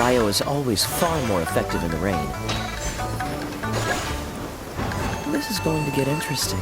bio is always far more effective in the rain. This is going to get interesting.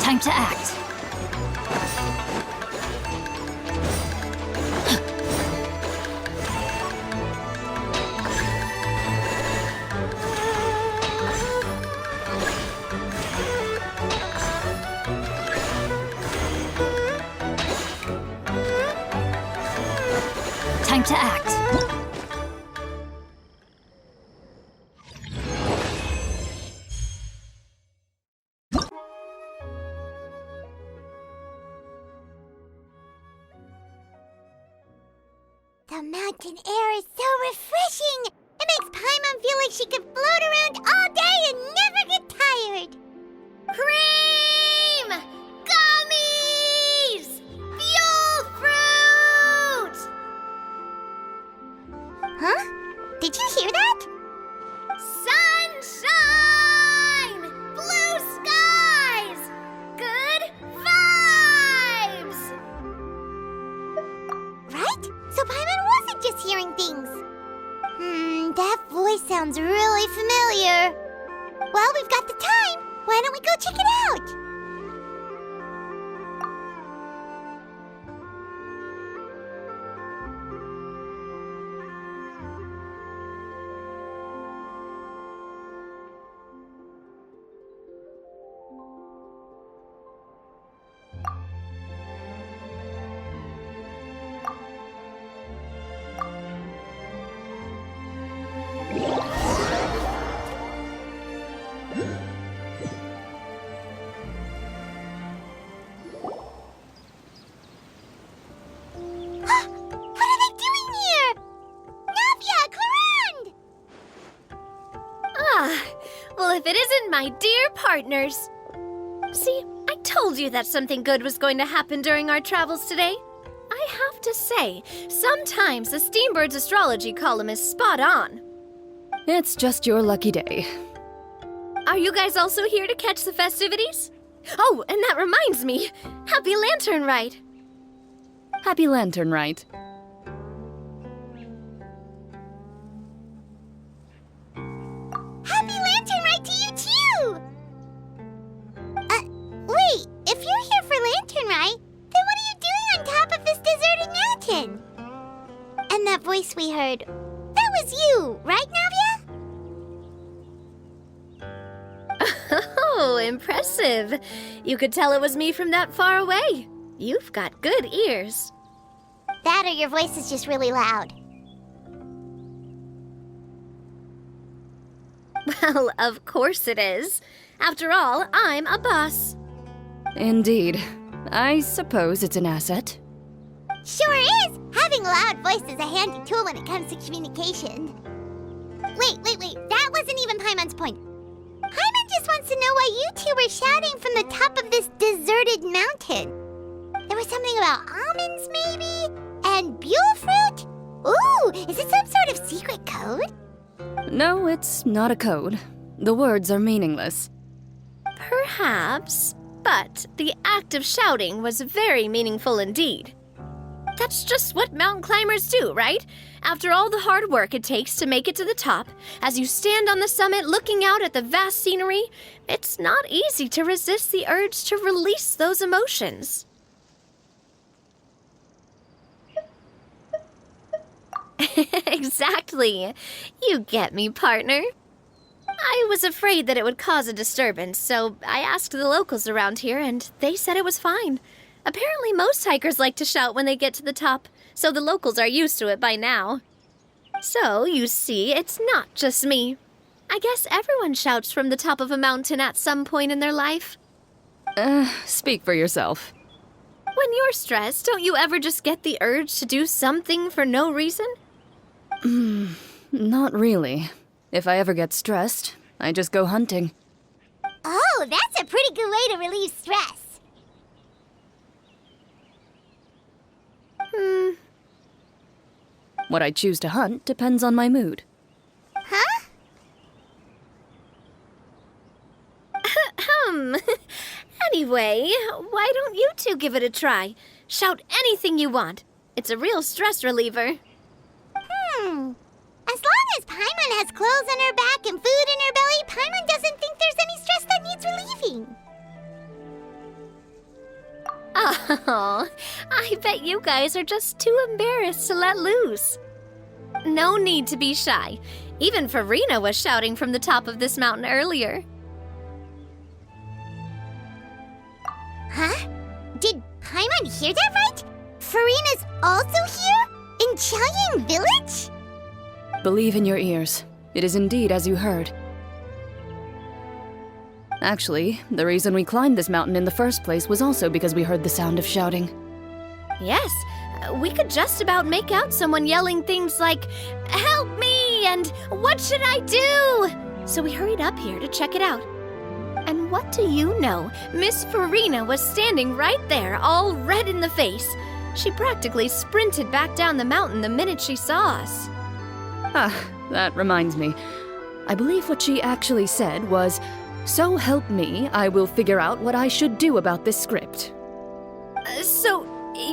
Time to act. Time to act. The mountain air is so refreshing! It makes Paimon feel like she could float around all day and never get tired! Cream! Gummies! Fuel fruit! Huh? Did you hear that? Sunshine! Blue skies! Good vibes! Right? So Paimon wasn't just hearing things. That voice sounds really familiar. Well, we've got the time. Why don't we go check it out? Well, if it isn't my dear partners. See, I told you that something good was going to happen during our travels today. I have to say, sometimes the Steambird's astrology column is spot on. It's just your lucky day. Are you guys also here to catch the festivities? Oh, and that reminds me, Happy Lantern Rite! Happy Lantern Rite. Happy Lantern Rite to you too! Wait, if you're here for Lantern Rite, then what are you doing on top of this deserted mountain? And that voice we heard, that was you, right, Navia? Oh, impressive. You could tell it was me from that far away. You've got good ears. That or your voice is just really loud. Well, of course it is. After all, I'm a boss. Indeed. I suppose it's an asset. Sure is! Having a loud voice is a handy tool when it comes to communication. Wait. That wasn't even Paimon's point. Paimon just wants to know why you two were shouting from the top of this deserted mountain. There was something about almonds, maybe? And buell fruit? Ooh, is it some sort of secret code? No, it's not a code. The words are meaningless. Perhaps, but the act of shouting was very meaningful indeed. That's just what mountain climbers do, right? After all the hard work it takes to make it to the top, as you stand on the summit looking out at the vast scenery, it's not easy to resist the urge to release those emotions. Exactly. You get me, partner. I was afraid that it would cause a disturbance, so I asked the locals around here, and they said it was fine. Apparently most hikers like to shout when they get to the top, so the locals are used to it by now. So, you see, it's not just me. I guess everyone shouts from the top of a mountain at some point in their life. Speak for yourself. When you're stressed, don't you ever just get the urge to do something for no reason? Not really. If I ever get stressed, I just go hunting. Oh, that's a pretty good way to relieve stress. What I choose to hunt depends on my mood. Huh? Anyway, why don't you two give it a try? Shout anything you want. It's a real stress reliever. As long as Paimon has clothes on her back and food in her belly, Paimon doesn't think there's any stress that needs relieving. Oh, I bet you guys are just too embarrassed to let loose. No need to be shy. Even Farina was shouting from the top of this mountain earlier. Huh? Did Paimon hear that right? Farina's also here? In Qiaoying Village? Believe in your ears. It is indeed as you heard. Actually, the reason we climbed this mountain in the first place was also because we heard the sound of shouting. Yes, we could just about make out someone yelling things like, "Help me!" and "What should I do?" So we hurried up here to check it out. And what do you know? Miss Farina was standing right there, all red in the face. She practically sprinted back down the mountain the minute she saw us. Ah, that reminds me. I believe what she actually said was, "So help me, I will figure out what I should do about this script." So,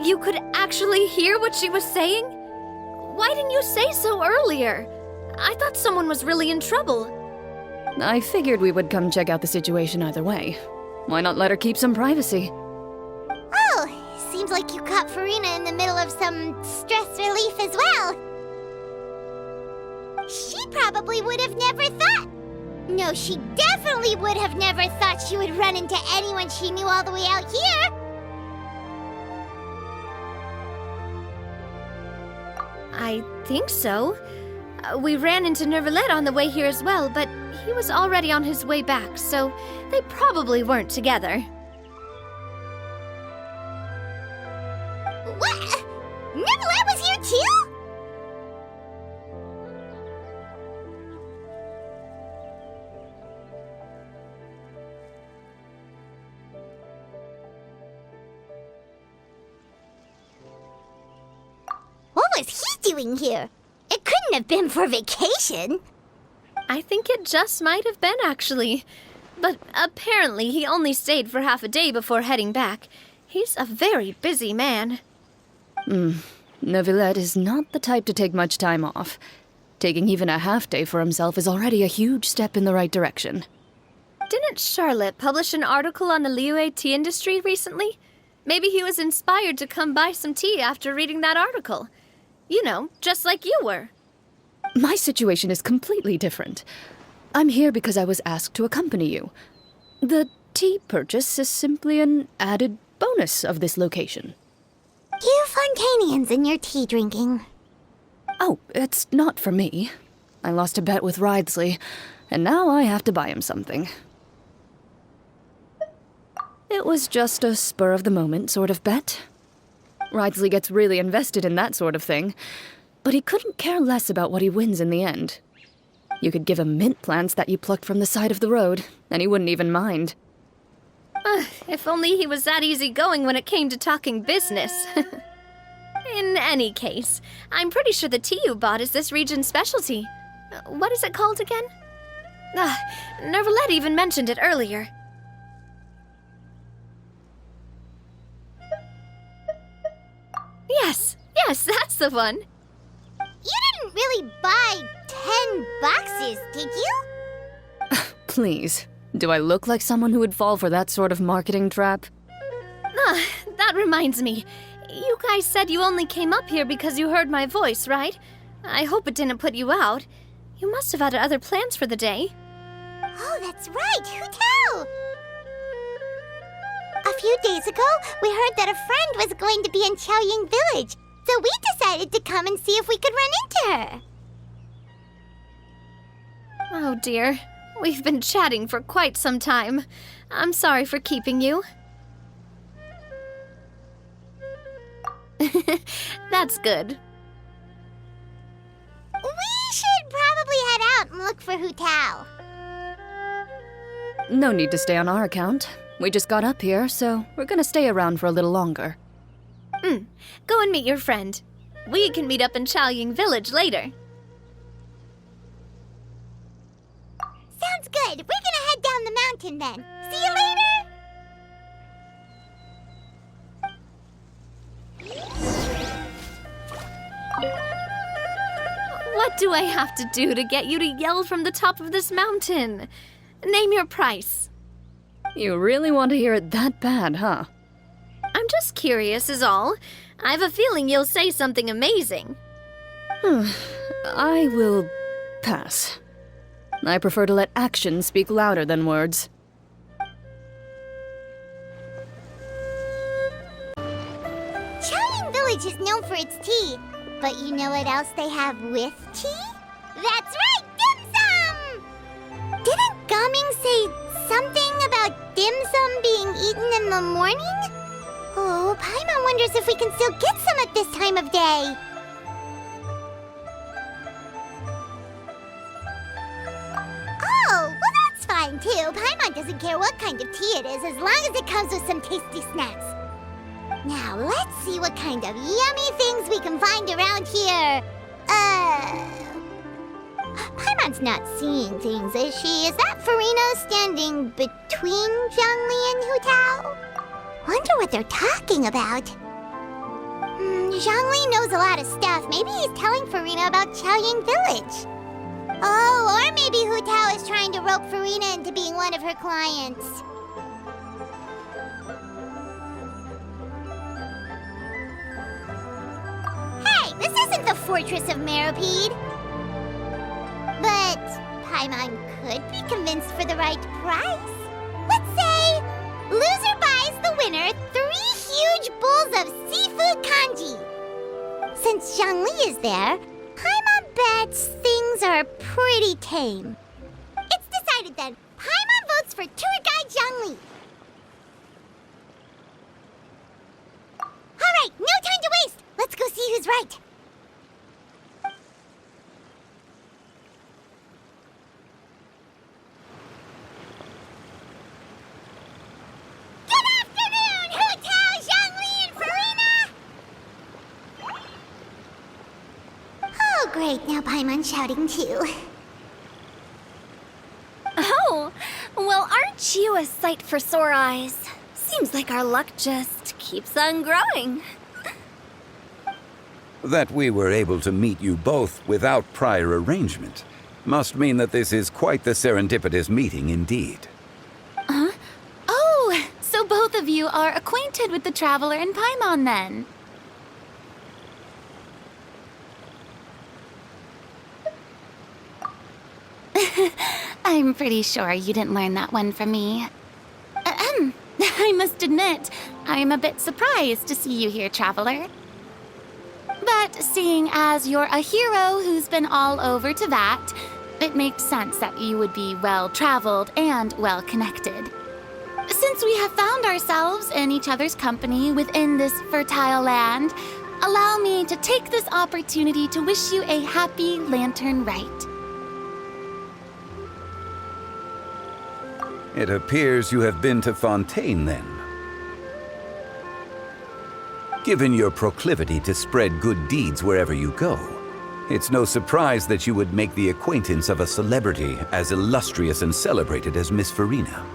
you could actually hear what she was saying? Why didn't you say so earlier? I thought someone was really in trouble. I figured we would come check out the situation either way. Why not let her keep some privacy? Oh, seems like you caught Farina in the middle of some stress relief as well. She probably would have never thought. No, she definitely would have never thought she would run into anyone she knew all the way out here. I think so. We ran into Nervalet on the way here as well, but he was already on his way back, so they probably weren't together. What? Nervalet was here too? What was he doing here? It couldn't have been for vacation. I think it just might have been, actually. But apparently he only stayed for half a day before heading back. He's a very busy man. Neuvillette is not the type to take much time off. Taking even a half day for himself is already a huge step in the right direction. Didn't Charlotte publish an article on the Liyue tea industry recently? Maybe he was inspired to come buy some tea after reading that article. You know, just like you were. My situation is completely different. I'm here because I was asked to accompany you. The tea purchase is simply an added bonus of this location. You Fontanians and your tea drinking. Oh, it's not for me. I lost a bet with Ridesley, and now I have to buy him something. It was just a spur-of-the-moment sort of bet. Ridesley gets really invested in that sort of thing, but he couldn't care less about what he wins in the end. You could give him mint plants that you plucked from the side of the road, and he wouldn't even mind. If only he was that easygoing when it came to talking business. In any case, I'm pretty sure the tea you bought is this region's specialty. What is it called again? Nervalet even mentioned it earlier. Yes, the one. You didn't really buy 10 boxes, did you? Please, do I look like someone who would fall for that sort of marketing trap? Ah, that reminds me. You guys said you only came up here because you heard my voice, right? I hope it didn't put you out. You must have had other plans for the day. Oh, that's right. Who tell? A few days ago, we heard that a friend was going to be in Chaoying Village, so we decided to come and see if we could run into her. Oh dear. We've been chatting for quite some time. I'm sorry for keeping you. That's good. We should probably head out and look for Hu Tao. No need to stay on our account. We just got up here, so we're gonna stay around for a little longer. Go and meet your friend. We can meet up in Chaoying Village later. Sounds good. We're gonna head down the mountain then. See you later! What do I have to do to get you to yell from the top of this mountain? Name your price. You really want to hear it that bad, huh? I'm just curious is all. I have a feeling you'll say something amazing. I will pass. I prefer to let actions speak louder than words. Chaoying Village is known for its tea, but you know what else they have with tea? That's right, dim sum! Didn't Gaming say something about dim sum being eaten in the morning? Oh, Paimon wonders if we can still get some at this time of day. Oh, well that's fine too. Paimon doesn't care what kind of tea it is as long as it comes with some tasty snacks. Now, let's see what kind of yummy things we can find around here. Paimon's not seeing things, is she? Is that Farina standing between Zhongli and Hu Tao? Wonder what they're talking about. Zhongli knows a lot of stuff. Maybe he's telling Farina about Chaoying Village. Oh, or maybe Hu Tao is trying to rope Farina into being one of her clients. Hey, this isn't the Fortress of Meropide. But Paimon could be convinced for the right price. Let's say loser buys the winner 3 huge bowls of seafood kanji. Since Zhongli is there, Paimon bets things are pretty tame. It's decided then. Paimon votes for tour guide Zhongli. All right, no time to waste. Let's go see who's right. Good afternoon, Hu Tao, Zhongli, and Farina! Oh, great. Now Paimon's shouting too. Oh, well, aren't you a sight for sore eyes? Seems like our luck just keeps on growing. That we were able to meet you both without prior arrangement must mean that this is quite the serendipitous meeting indeed. Oh, so both of you are acquainted with the Traveler and Paimon then? I'm pretty sure you didn't learn that one from me. I must admit, I'm a bit surprised to see you here, Traveler. But seeing as you're a hero who's been all over Teyvat, it makes sense that you would be well-traveled and well-connected. Since we have found ourselves in each other's company within this fertile land, allow me to take this opportunity to wish you a happy Lantern Rite. It appears you have been to Fontaine then. Given your proclivity to spread good deeds wherever you go, it's no surprise that you would make the acquaintance of a celebrity as illustrious and celebrated as Miss Farina.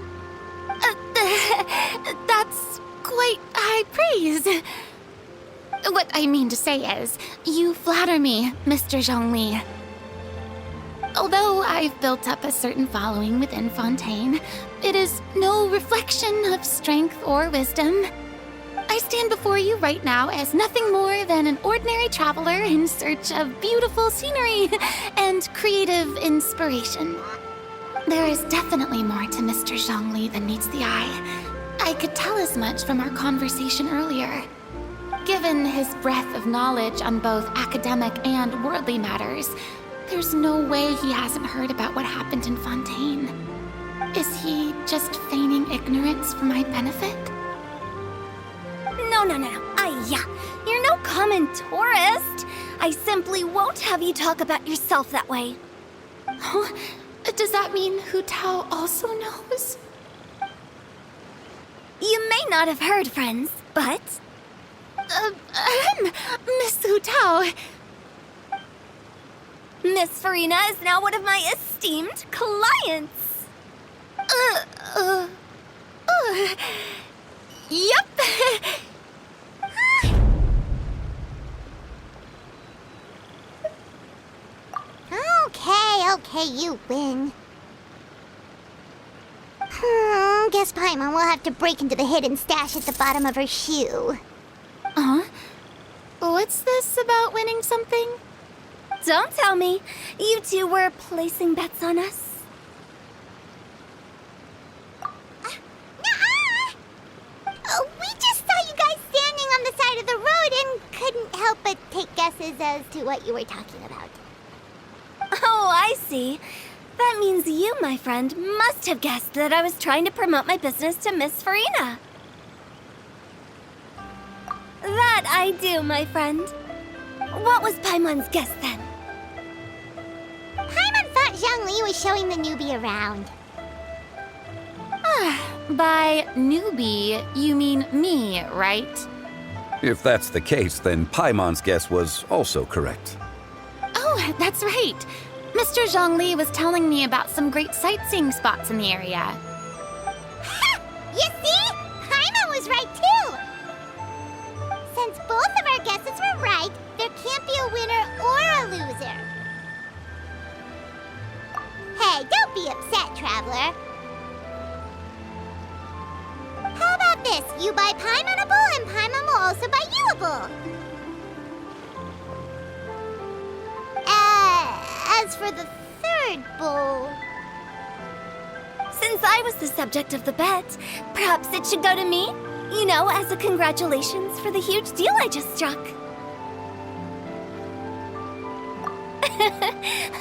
That's quite high praise. What I mean to say is, You flatter me, Mr. Zhongli. Although I've built up a certain following within Fontaine, it is no reflection of strength or wisdom. I stand before you right now as nothing more than an ordinary traveler in search of beautiful scenery and creative inspiration. There is definitely more to Mr. Zhongli than meets the eye. I could tell as much from our conversation earlier. Given his breadth of knowledge on both academic and worldly matters, there's no way he hasn't heard about what happened in Fontaine. Is he just feigning ignorance for my benefit? No. You're no common tourist. I simply won't have you talk about yourself that way. Oh, does that mean Hu Tao also knows? You may not have heard, friends, but... Miss Hu Tao. Miss Farina is now one of my esteemed clients. Yep. Okay, you win. Guess Paimon will have to break into the hidden stash at the bottom of her shoe. What's this about winning something? Don't tell me. You two were placing bets on us. Nuh-uh! We just saw you guys standing on the side of the road and couldn't help but take guesses as to what you were talking about. Oh, I see. That means you, my friend, must have guessed that I was trying to promote my business to Miss Farina. That I do, my friend. What was Paimon's guess then? Paimon thought Zhongli was showing the newbie around. By newbie, you mean me, right? If that's the case, then Paimon's guess was also correct. Oh, that's right. Mr. Zhongli was telling me about some great sightseeing spots in the area. Ha! You see? Paimon was right too! Since both of our guesses were right, there can't be a winner or a loser. Hey, don't be upset, traveler. How about this? You buy Paimonable and Paimon will also buy youable. As for the third bowl... Since I was the subject of the bet, perhaps it should go to me? You know, as a congratulations for the huge deal I just struck.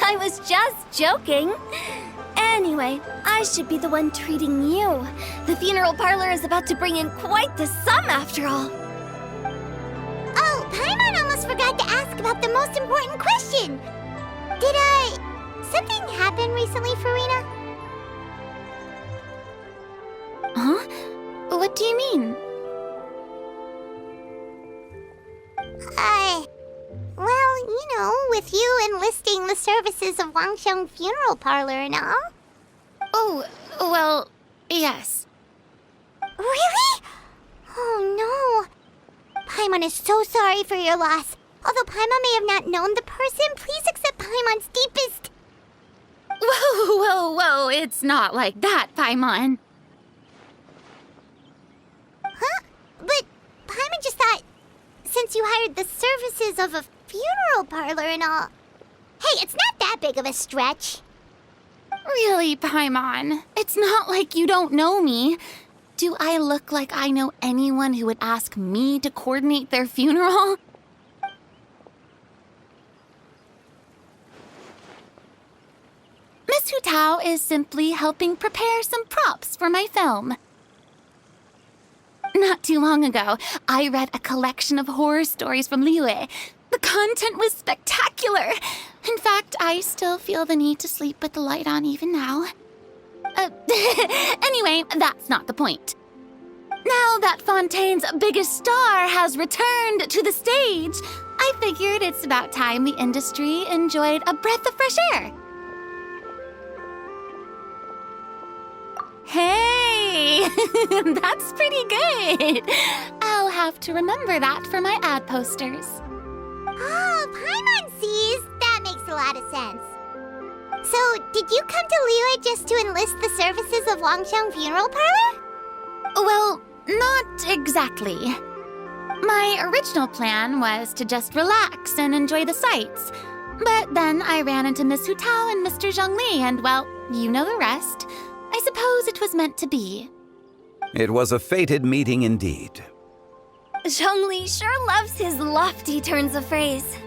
I was just joking. Anyway, I should be the one treating you. The funeral parlor is about to bring in quite the sum after all. Oh, Paimon almost forgot to ask about the most important question. Did something happen recently, Farina? Huh? What do you mean? Well, you know, with you enlisting the services of Wangsheng Funeral Parlor and all. Oh, well, yes. Really? Oh no. Paimon is so sorry for your loss. Although Paimon may have not known the person, please accept Paimon's deepest... Whoa, it's not like that, Paimon. Huh? But Paimon just thought, since you hired the services of a funeral parlor and all... Hey, it's not that big of a stretch. Really, Paimon? It's not like you don't know me. Do I look like I know anyone who would ask me to coordinate their funeral? Miss Hu Tao is simply helping prepare some props for my film. Not too long ago, I read a collection of horror stories from Liyue. The content was spectacular. In fact, I still feel the need to sleep with the light on even now. Anyway, that's not the point. Now that Fontaine's biggest star has returned to the stage, I figured it's about time the industry enjoyed a breath of fresh air. Hey, that's pretty good. I'll have to remember that for my ad posters. Oh, Paimon sees. That makes a lot of sense. So, did you come to Liyue just to enlist the services of Wangxiang Funeral Parlor? Well, not exactly. My original plan was to just relax and enjoy the sights. But then I ran into Miss Hu Tao and Mr. Zhongli, and well, you know the rest. I suppose it was meant to be. It was a fated meeting indeed. Zhongli sure loves his lofty turns of phrase.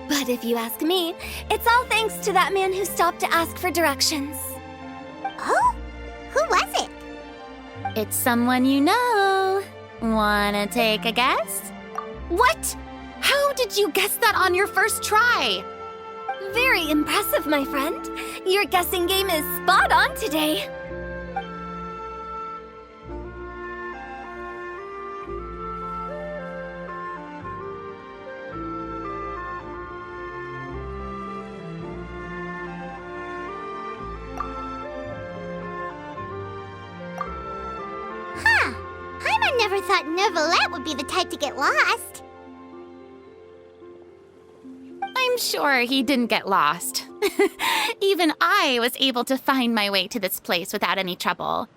But if you ask me, it's all thanks to that man who stopped to ask for directions. Oh? Who was it? It's someone you know. Wanna take a guess? What? How did you guess that on your first try? Very impressive, my friend. Your guessing game is spot on today. Huh. Paimon never thought Neuvillette would be the type to get lost. I'm sure he didn't get lost. Even I was able to find my way to this place without any trouble.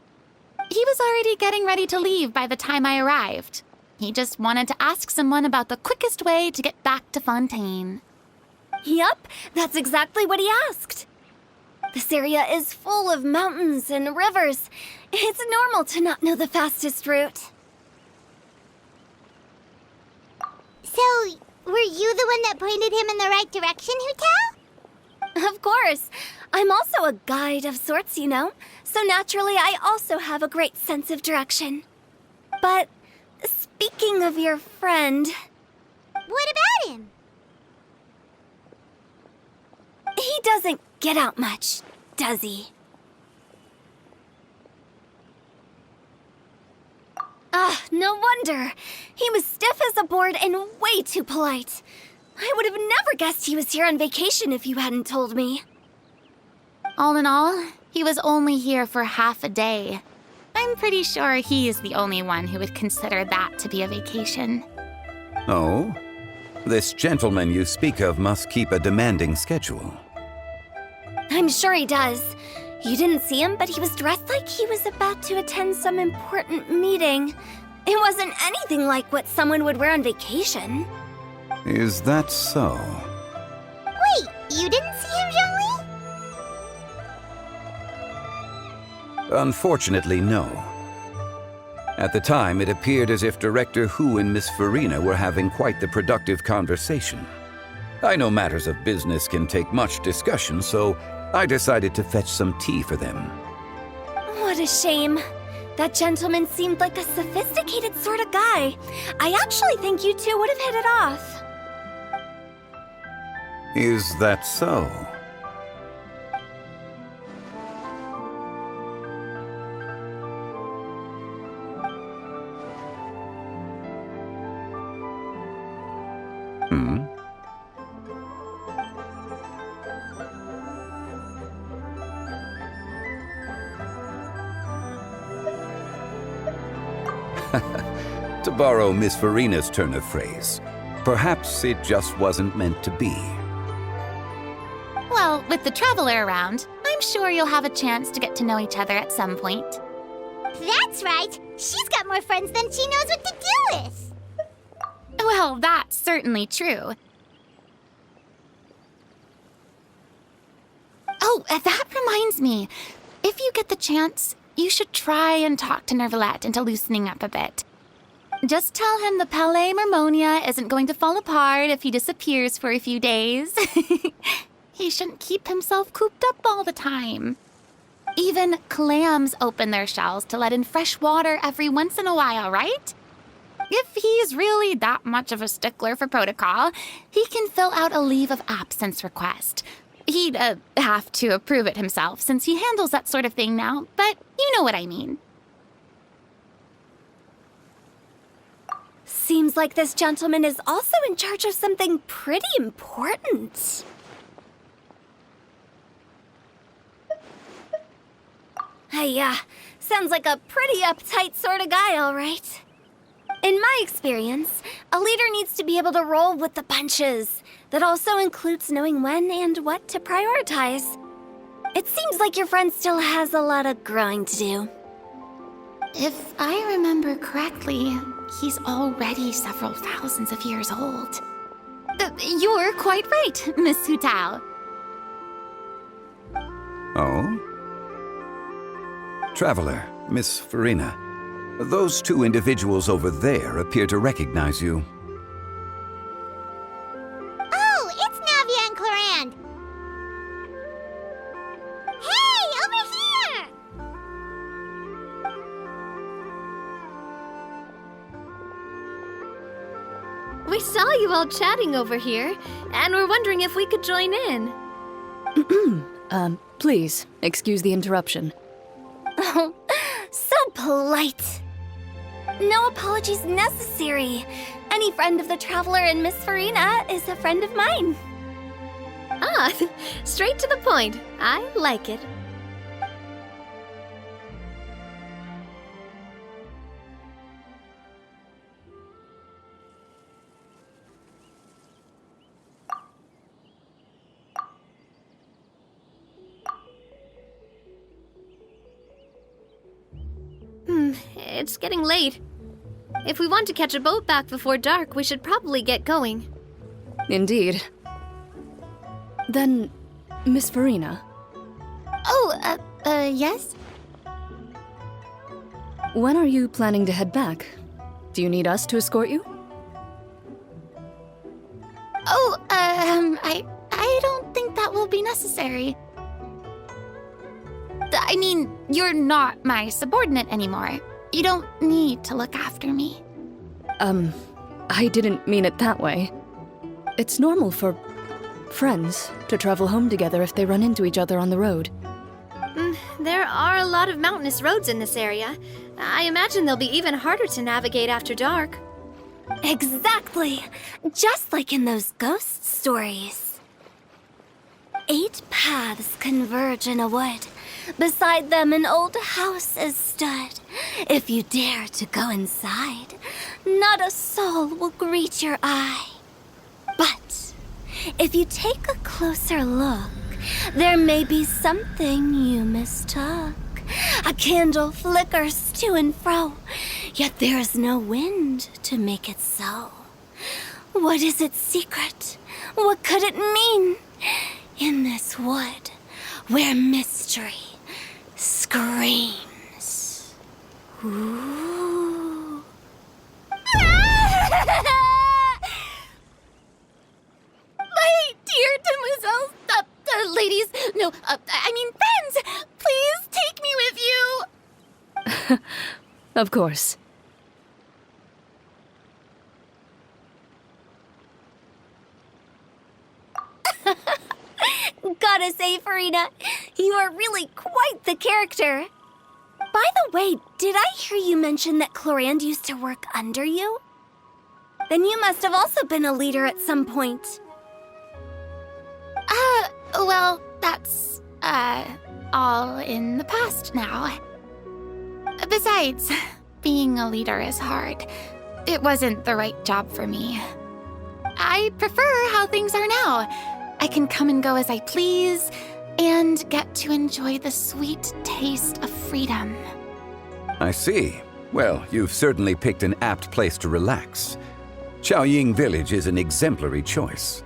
He was already getting ready to leave by the time I arrived. He just wanted to ask someone about the quickest way to get back to Fontaine. Yup, that's exactly what he asked. This area is full of mountains and rivers. It's normal to not know the fastest route. So, were you the one that pointed him in the right direction, Hu Tao? Of course. I'm also a guide of sorts, you know. So naturally, I also have a great sense of direction. But speaking of your friend... What about him? He doesn't get out much, does he? Ah, no wonder. He was stiff as a board and way too polite. I would have never guessed he was here on vacation if you hadn't told me. All in all, he was only here for half a day. I'm pretty sure he's the only one who would consider that to be a vacation. Oh? This gentleman you speak of must keep a demanding schedule. I'm sure he does. You didn't see him, but he was dressed like he was about to attend some important meeting. It wasn't anything like what someone would wear on vacation. Is that so? Wait, you didn't see him, Zhongli? Unfortunately, no. At the time, it appeared as if Director Hu and Miss Farina were having quite the productive conversation. I know matters of business can take much discussion, so I decided to fetch some tea for them. What a shame. That gentleman seemed like a sophisticated sort of guy. I actually think you two would have hit it off. Is that so? Hmm? To borrow Miss Farina's turn of phrase, perhaps it just wasn't meant to be. Well, with the traveler around, I'm sure you'll have a chance to get to know each other at some point. That's right. She's got more friends than she knows what to do with. Well, that's certainly true. Oh, that reminds me. If you get the chance, you should try and talk to Neuvillette into loosening up a bit. Just tell him the Palais Mermonia isn't going to fall apart if he disappears for a few days. He shouldn't keep himself cooped up all the time. Even clams open their shells to let in fresh water every once in a while, right? If he's really that much of a stickler for protocol, he can fill out a leave of absence request. He'd have to approve it himself since he handles that sort of thing now, but you know what I mean. Seems like this gentleman is also in charge of something pretty important. Hey, sounds like a pretty uptight sort of guy, all right. In my experience, a leader needs to be able to roll with the punches. That also includes knowing when and what to prioritize. It seems like your friend still has a lot of growing to do. If I remember correctly, he's already several thousands of years old. You're quite right, Miss Hu Tao. Oh? Traveler, Miss Farina, those two individuals over there appear to recognize you. Oh, it's Navia and Clorand. Hey, over here! We saw you all chatting over here, and we're wondering if we could join in. Please, excuse the interruption. Oh, so polite. No apologies necessary. Any friend of the Traveler and Miss Farina is a friend of mine. Ah, straight to the point. I like it. It's getting late. If we want to catch a boat back before dark, we should probably get going. Indeed. Then, Miss Farina, Oh, yes? when are you planning to head back? Do you need us to escort you? Oh, I don't think that will be necessary. I mean, you're not my subordinate anymore. You don't need to look after me. I didn't mean it that way. It's normal for friends to travel home together if they run into each other on the road. There are a lot of mountainous roads in this area. I imagine they'll be even harder to navigate after dark. Exactly! Just like in those ghost stories. 8 paths converge in a wood. Beside them an old house is stood. If you dare to go inside, not a soul will greet your eye. But if you take a closer look, there may be something you mistook. A candle flickers to and fro, yet there is no wind to make it so. What is its secret? What could it mean? In this wood, where mystery screams. Ooh. My dear demoiselles, ladies, no, I mean friends, please take me with you. Of course. Gotta say, Farina, you are really quite the character. By the way, did I hear you mention that Clorand used to work under you? Then you must have also been a leader at some point. Well, that's, all in the past now. Besides, being a leader is hard. It wasn't the right job for me. I prefer how things are now. I can come and go as I please, and get to enjoy the sweet taste of freedom. I see. Well, you've certainly picked an apt place to relax. Chaoying Village is an exemplary choice.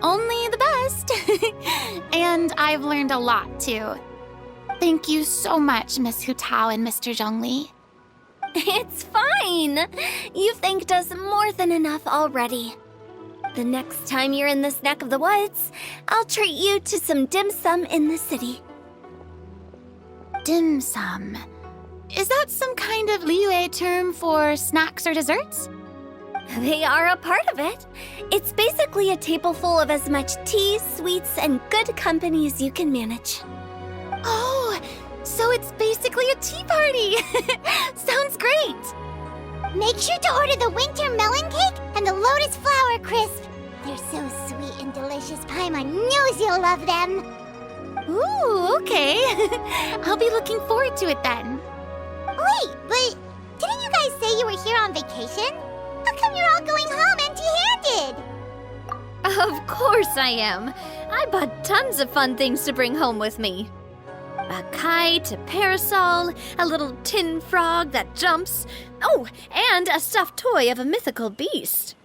Only the best. And I've learned a lot, too. Thank you so much, Miss Hu Tao and Mr. Zhongli. It's fine. You've thanked us more than enough already. The next time you're in this neck of the woods, I'll treat you to some dim sum in the city. Dim sum. Is that some kind of Liyue term for snacks or desserts? They are a part of it. It's basically a table full of as much tea, sweets, and good company as you can manage. Oh, so it's basically a tea party. Sounds great. Make sure to order the winter melon cake and the lotus flower crisp. They're so sweet and delicious. Paimon knows you'll love them. Ooh, okay. I'll be looking forward to it then. Wait, but didn't you guys say you were here on vacation? How come you're all going home empty-handed? Of course I am. I bought tons of fun things to bring home with me. A kite, a parasol, a little tin frog that jumps. Oh, and a stuffed toy of a mythical beast.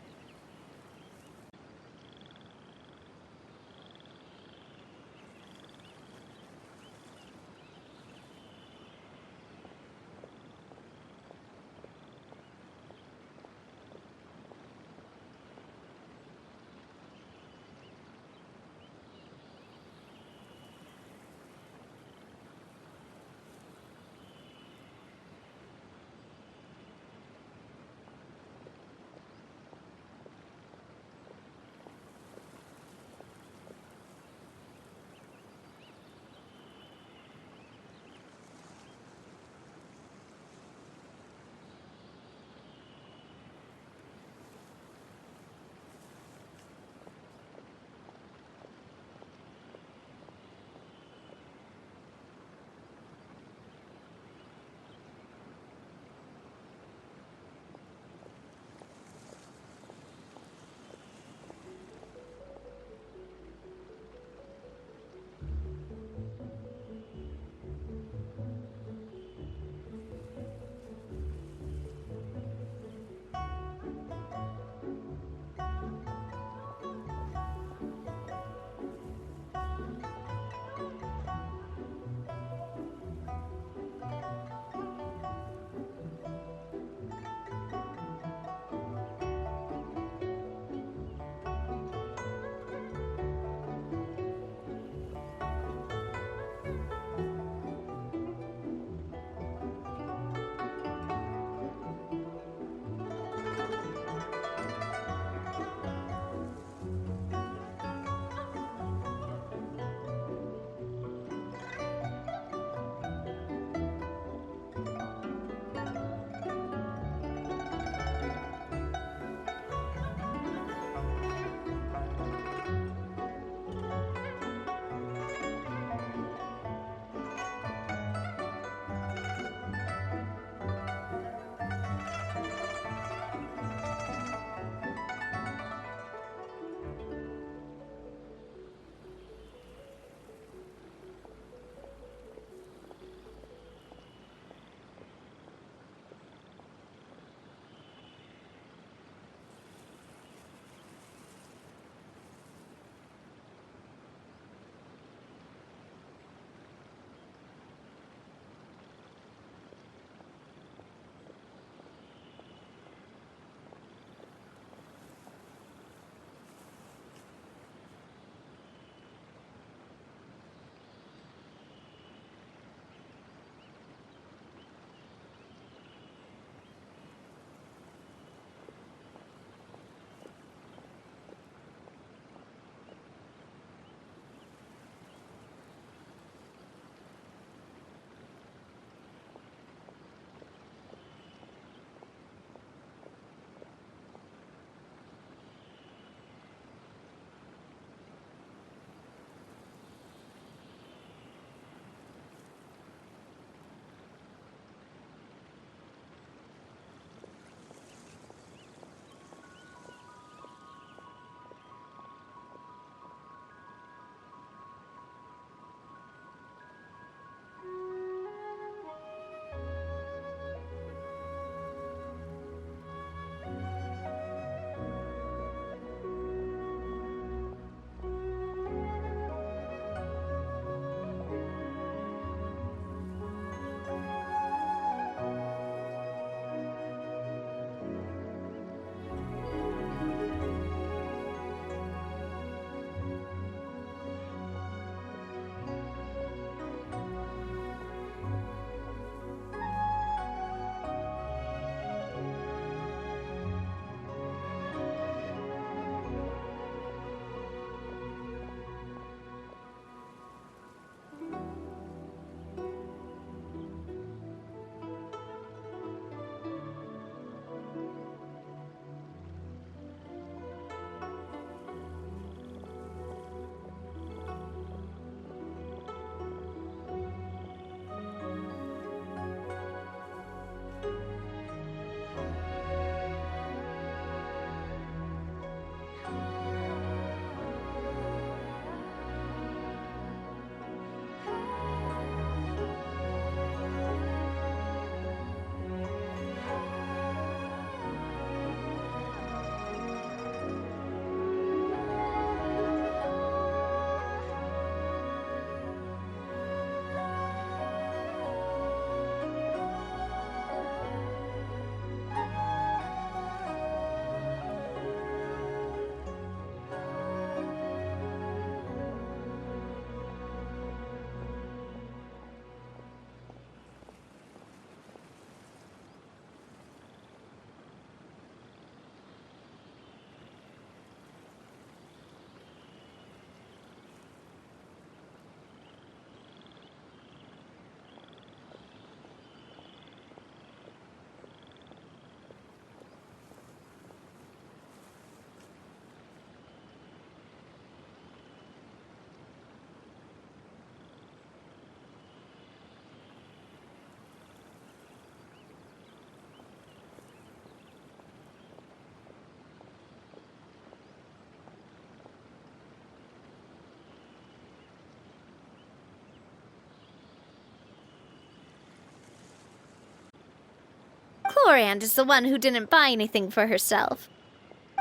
Chlorand is the one who didn't buy anything for herself.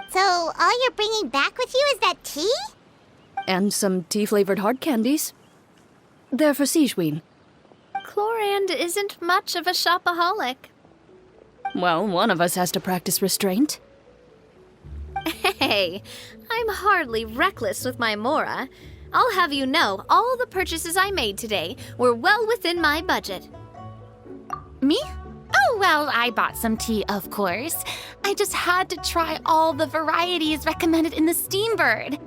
So all you're bringing back with you is that tea? And some tea-flavored hard candies. They're for Sigewinne. Chlorand isn't much of a shopaholic. Well, one of us has to practice restraint. Hey, I'm hardly reckless with my Mora. I'll have you know, all the purchases I made today were well within my budget. Me? Oh, well, I bought some tea, of course. I just had to try all the varieties recommended in the Steambird.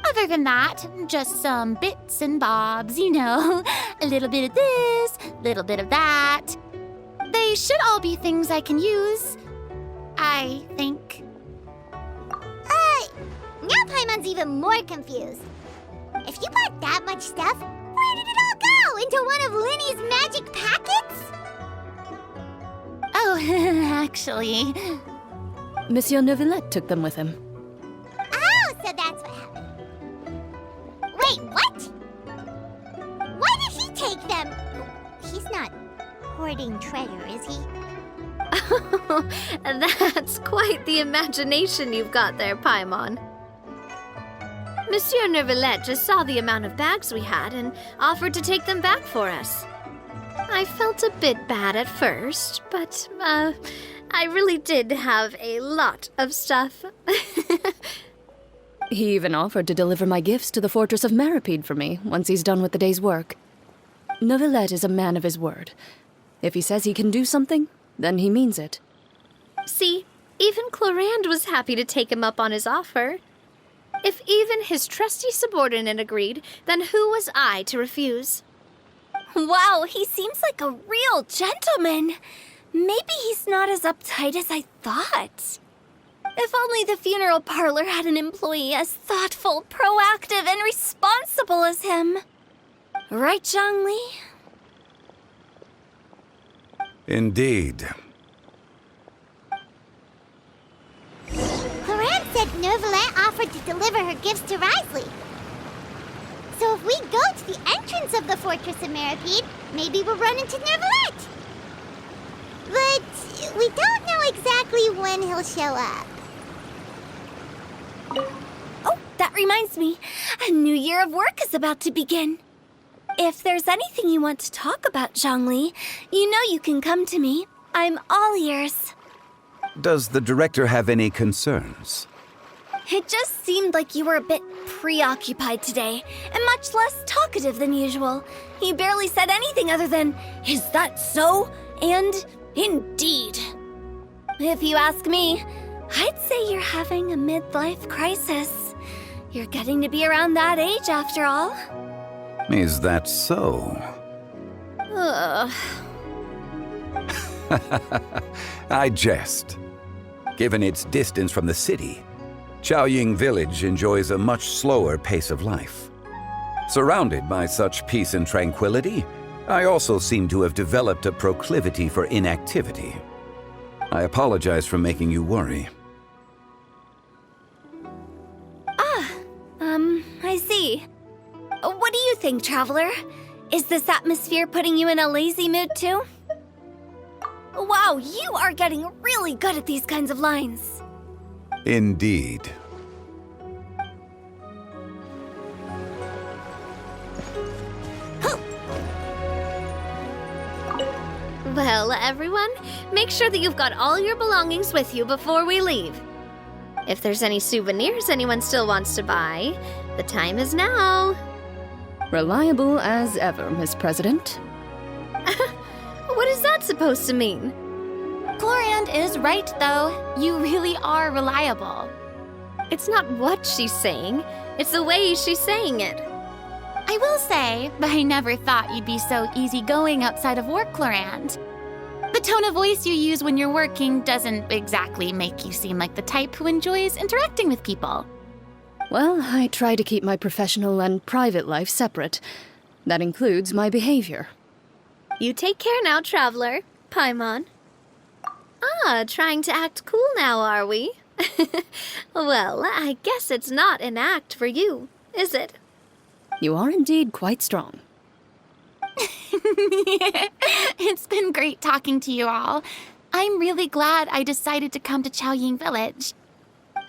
Other than that, just some bits and bobs, you know. A little bit of this, a little bit of that. They should all be things I can use, I think. Now Paimon's even more confused. If you bought that much stuff, where did it all go? Into one of Linny's magic packets? Oh, actually, Monsieur Neuvillette took them with him. Oh, so that's what happened. Wait, what? Why did he take them? He's not hoarding treasure, is he? That's quite the imagination you've got there, Paimon. Monsieur Neuvillette just saw the amount of bags we had and offered to take them back for us. I felt a bit bad at first, but, I really did have a lot of stuff. He even offered to deliver my gifts to the Fortress of Meripede for me once he's done with the day's work. Neuvillette is a man of his word. If he says he can do something, then he means it. See, even Chlorand was happy to take him up on his offer. If even his trusty subordinate agreed, then who was I to refuse? Wow, he seems like a real gentleman. Maybe he's not as uptight as I thought. If only the funeral parlor had an employee as thoughtful, proactive, and responsible as him. Right, Zhongli? Indeed. Chlorand said Neuvillette offered to deliver her gifts to Risley. So if we go to the entrance of the Fortress of Meripede, maybe we'll run into Neuvillette. But we don't know exactly when he'll show up. Oh, that reminds me. A new year of work is about to begin. If there's anything you want to talk about, Zhongli, you know you can come to me. I'm all ears. Does the director have any concerns? It just seemed like you were a bit preoccupied today, and much less talkative than usual. You barely said anything other than, "Is that so?" and "Indeed." If you ask me, I'd say you're having a midlife crisis. You're getting to be around that age after all. Is that so? Ugh. I jest. Given its distance from the city, Chaoying Village enjoys a much slower pace of life. Surrounded by such peace and tranquility, I also seem to have developed a proclivity for inactivity. I apologize for making you worry. I see. What do you think, Traveler? Is this atmosphere putting you in a lazy mood too? Wow, you are getting really good at these kinds of lines. Indeed. Well, everyone, make sure that you've got all your belongings with you before we leave. If there's any souvenirs anyone still wants to buy, the time is now. Reliable as ever, Miss President. What is that supposed to mean? Chlorand is right, though. You really are reliable. It's not what she's saying, it's the way she's saying it. I will say, I never thought you'd be so easygoing outside of work, Chlorand. The tone of voice you use when you're working doesn't exactly make you seem like the type who enjoys interacting with people. Well, I try to keep my professional and private life separate. That includes my behavior. You take care now, Traveler. Paimon. Trying to act cool now, are we? Well, I guess it's not an act for you, is it? You are indeed quite strong. It's been great talking to you all. I'm really glad I decided to come to Chaoying Village.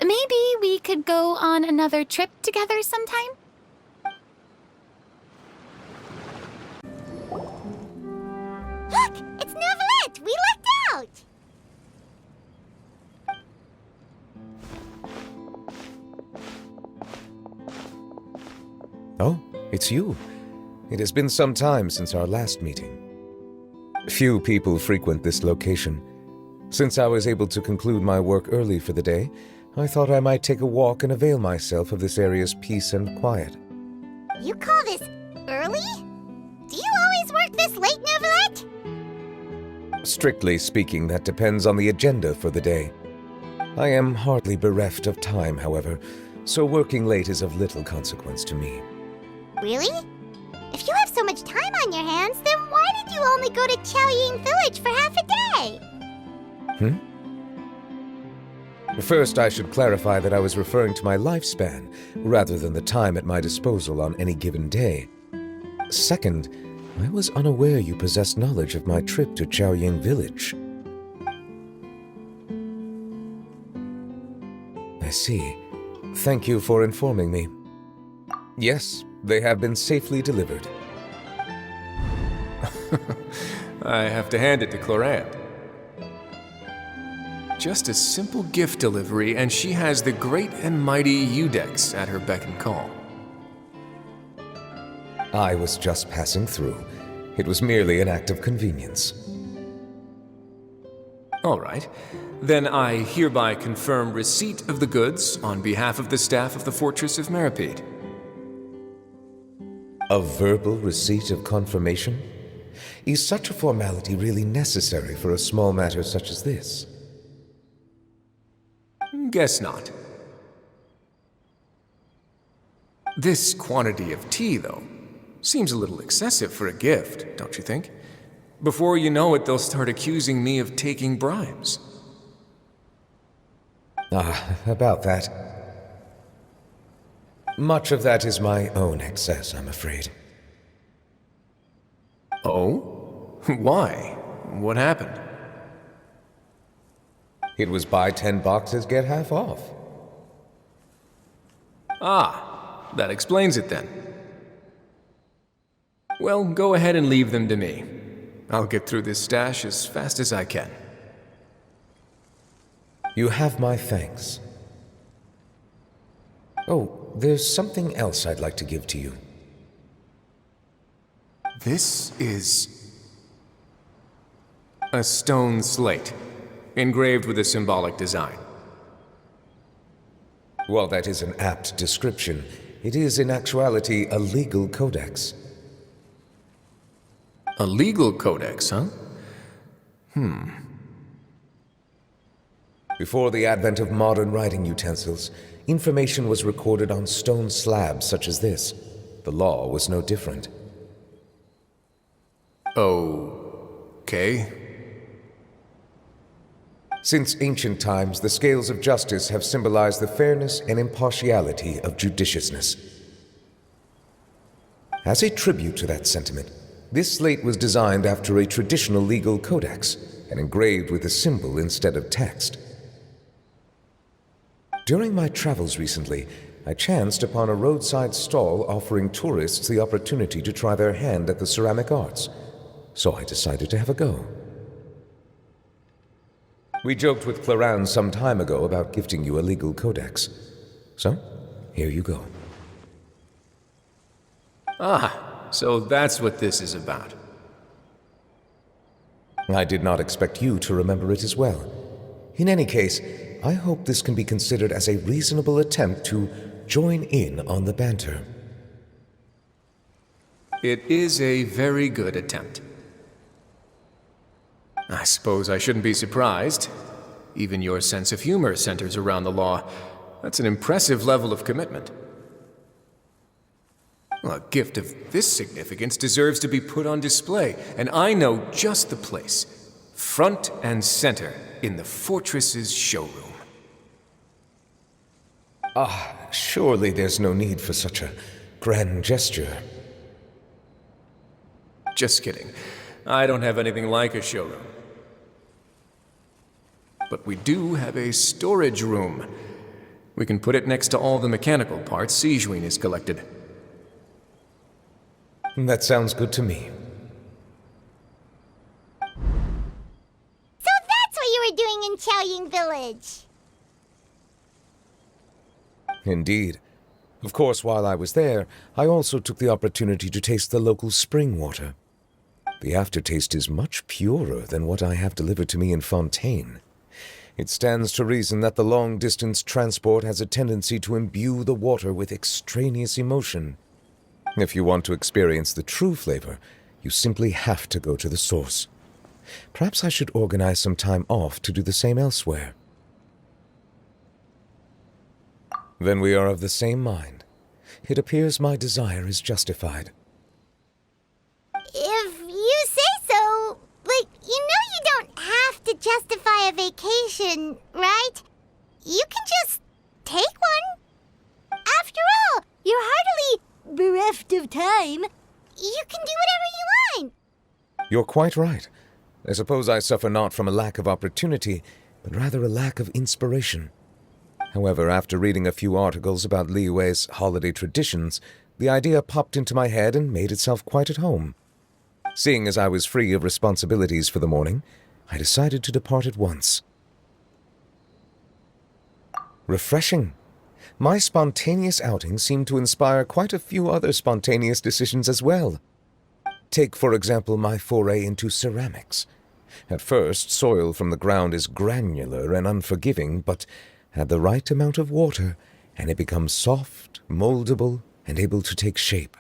Maybe we could go on another trip together sometime? Look! It's Novelette! We lucked out! Oh, it's you. It has been some time since our last meeting. Few people frequent this location. Since I was able to conclude my work early for the day, I thought I might take a walk and avail myself of this area's peace and quiet. You call this early? Do you always work this late, Novelette? Strictly speaking, that depends on the agenda for the day. I am hardly bereft of time, however, so working late is of little consequence to me. Really? If you have so much time on your hands, then why did you only go to Chaoying Village for half a day? First, I should clarify that I was referring to my lifespan, rather than the time at my disposal on any given day. Second, I was unaware you possessed knowledge of my trip to Chaoying Village. I see. Thank you for informing me. Yes, they have been safely delivered. I have to hand it to Clorant. Just a simple gift delivery, and she has the great and mighty Udex at her beck and call. I was just passing through. It was merely an act of convenience. All right. Then I hereby confirm receipt of the goods on behalf of the staff of the Fortress of Meripede. A verbal receipt of confirmation? Is such a formality really necessary for a small matter such as this? Guess not. This quantity of tea, though, seems a little excessive for a gift, don't you think? Before you know it, they'll start accusing me of taking bribes. About that. Much of that is my own excess, I'm afraid. Oh? Why? What happened? It was buy 10 boxes, get half off. Ah, that explains it then. Well, go ahead and leave them to me. I'll get through this stash as fast as I can. You have my thanks. Oh, there's something else I'd like to give to you. This is a stone slate, engraved with a symbolic design. While that is an apt description, it is in actuality a legal codex. A legal codex, huh? Before the advent of modern writing utensils, information was recorded on stone slabs such as this. The law was no different. Okay. Since ancient times, the scales of justice have symbolized the fairness and impartiality of judiciousness. As a tribute to that sentiment, this slate was designed after a traditional legal codex and engraved with a symbol instead of text. During my travels recently, I chanced upon a roadside stall offering tourists the opportunity to try their hand at the ceramic arts, so I decided to have a go. We joked with Clorant some time ago about gifting you a legal codex. So, here you go. Ah, so that's what this is about. I did not expect you to remember it as well. In any case, I hope this can be considered as a reasonable attempt to join in on the banter. It is a very good attempt. I suppose I shouldn't be surprised. Even your sense of humor centers around the law. That's an impressive level of commitment. Well, a gift of this significance deserves to be put on display, and I know just the place. Front and center in the Fortress's showroom. Surely there's no need for such a grand gesture. Just kidding. I don't have anything like a showroom. but we do have a storage room. We can put it next to all the mechanical parts Sijuin has collected. That sounds good to me. So that's what you were doing in Chaoying Village. Indeed. Of course, while I was there, I also took the opportunity to taste the local spring water. The aftertaste is much purer than what I have delivered to me in Fontaine. It stands to reason that the long-distance transport has a tendency to imbue the water with extraneous emotion. If you want to experience the true flavor, you simply have to go to the source. Perhaps I should organize some time off to do the same elsewhere. Then we are of the same mind. It appears my desire is justified. If you say so, you don't have to justify a vacation, right? You can just take one. After all, you're hardly bereft of time. You can do whatever you want. You're quite right. I suppose I suffer not from a lack of opportunity, but rather a lack of inspiration. However, after reading a few articles about Liyue's holiday traditions, the idea popped into my head and made itself quite at home. Seeing as I was free of responsibilities for the morning, I decided to depart at once. Refreshing. My spontaneous outing seemed to inspire quite a few other spontaneous decisions as well. Take, for example, my foray into ceramics. At first, soil from the ground is granular and unforgiving, but add the right amount of water, and it becomes soft, moldable, and able to take shape.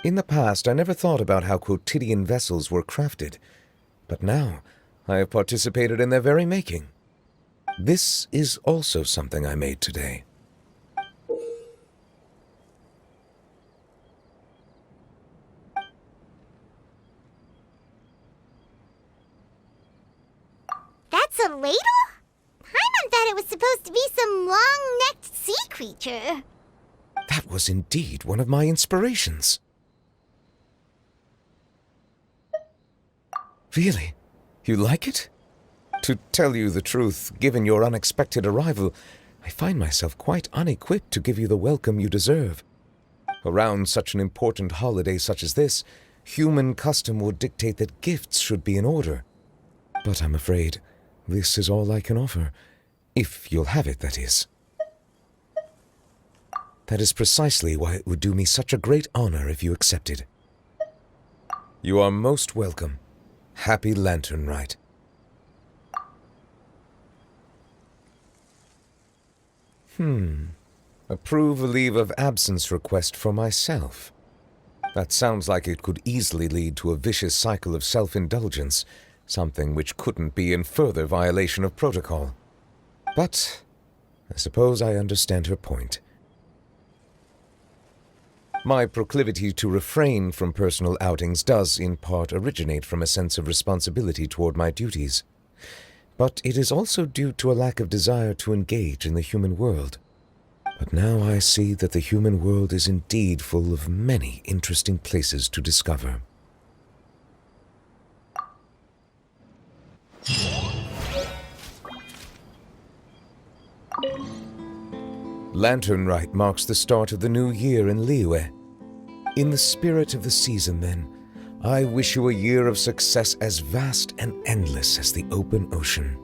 In the past, I never thought about how quotidian vessels were crafted, but now I have participated in their very making. This is also something I made today. That's a ladle? Paimon thought it was supposed to be some long-necked sea creature. That was indeed one of my inspirations. Really? You like it? To tell you the truth, given your unexpected arrival, I find myself quite unequipped to give you the welcome you deserve. Around such an important holiday such as this, human custom would dictate that gifts should be in order. But I'm afraid this is all I can offer. If you'll have it, that is. That is precisely why it would do me such a great honor if you accepted. You are most welcome. Happy Lantern Rite. Approve a leave of absence request for myself. That sounds like it could easily lead to a vicious cycle of self-indulgence, something which couldn't be in further violation of protocol. But I suppose I understand her point. My proclivity to refrain from personal outings does, in part, originate from a sense of responsibility toward my duties. But it is also due to a lack of desire to engage in the human world. But now I see that the human world is indeed full of many interesting places to discover. Lantern Rite marks the start of the new year in Liyue. In the spirit of the season, then, I wish you a year of success as vast and endless as the open ocean.